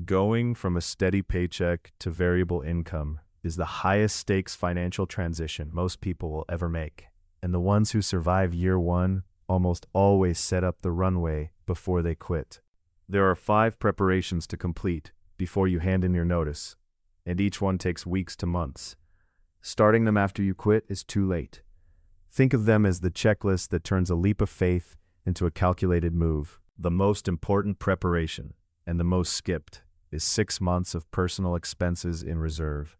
Going from a steady paycheck to variable income is the highest stakes financial transition most people will ever make. And the ones who survive year one almost always set up the runway before they quit. There are 5 preparations to complete before you hand in your notice, and each one takes weeks to months. Starting them after you quit is too late. Think of them as the checklist that turns a leap of faith into a calculated move. The most important preparation, and the most skipped, is 6 months of personal expenses in reserve.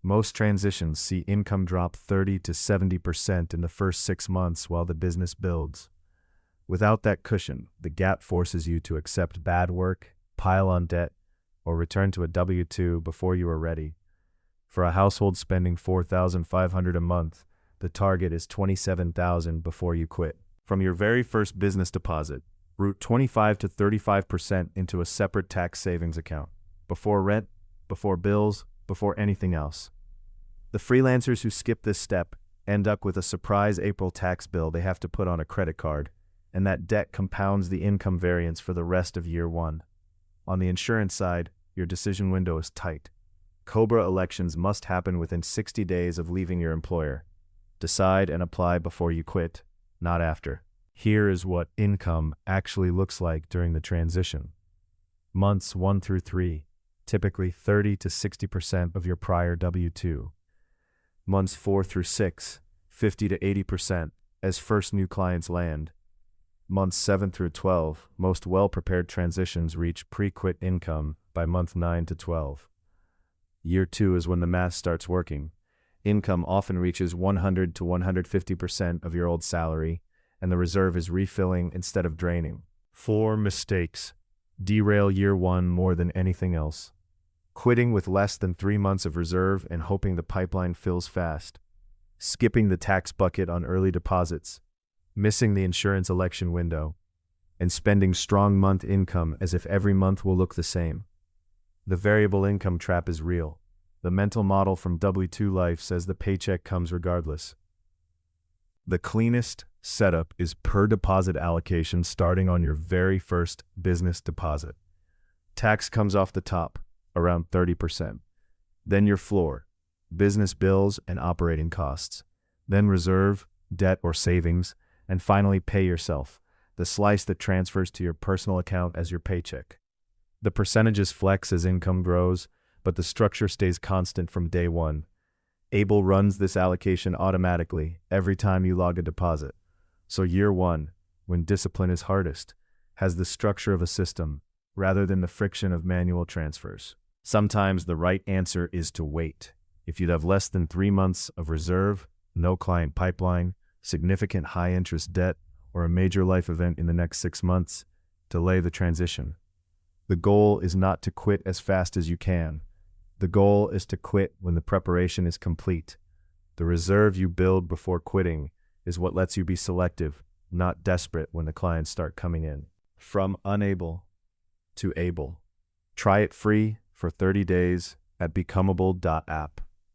Most transitions see income drop 30 to 70% in the first 6 months while the business builds. Without that cushion, the gap forces you to accept bad work, pile on debt, or return to a W-2 before you are ready. For a household spending $4,500 a month, the target is $27,000 before you quit. From your very first business deposit, root 25 to 35% into a separate tax savings account, before rent, before bills, before anything else. The freelancers who skip this step end up with a surprise April tax bill they have to put on a credit card, and that debt compounds the income variance for the rest of year one. On the insurance side, your decision window is tight. COBRA elections must happen within 60 days of leaving your employer. Decide and apply before you quit, not after. Here is what income actually looks like during the transition. Months 1 through 3, typically 30 to 60% of your prior W-2. Months 4 through 6, 50 to 80% as first new clients land. Months 7 through 12, most well-prepared transitions reach pre-quit income by month 9 to 12. Year 2 is when the math starts working. Income often reaches 100 to 150% of your old salary, and the reserve is refilling instead of draining. 4 mistakes derail year 1 more than anything else. Quitting with less than 3 months of reserve and hoping the pipeline fills fast. Skipping the tax bucket on early deposits. Missing the insurance election window. And spending strong month income as if every month will look the same. The variable income trap is real. The mental model from W-2 life says the paycheck comes regardless. The cleanest setup is per deposit allocation starting on your very first business deposit. Tax comes off the top, around 30%. Then your floor, business bills and operating costs. Then reserve, debt or savings, and finally pay yourself, the slice that transfers to your personal account as your paycheck. The percentages flex as income grows, but the structure stays constant from day one. Able runs this allocation automatically every time you log a deposit. So year 1, when discipline is hardest, has the structure of a system rather than the friction of manual transfers. Sometimes the right answer is to wait. If you'd have less than 3 months of reserve, no client pipeline, significant high-interest debt, or a major life event in the next 6 months, delay the transition. The goal is not to quit as fast as you can. The goal is to quit when the preparation is complete. The reserve you build before quitting is what lets you be selective, not desperate when the clients start coming in. From unable to able. Try it free for 30 days at becomeable.app.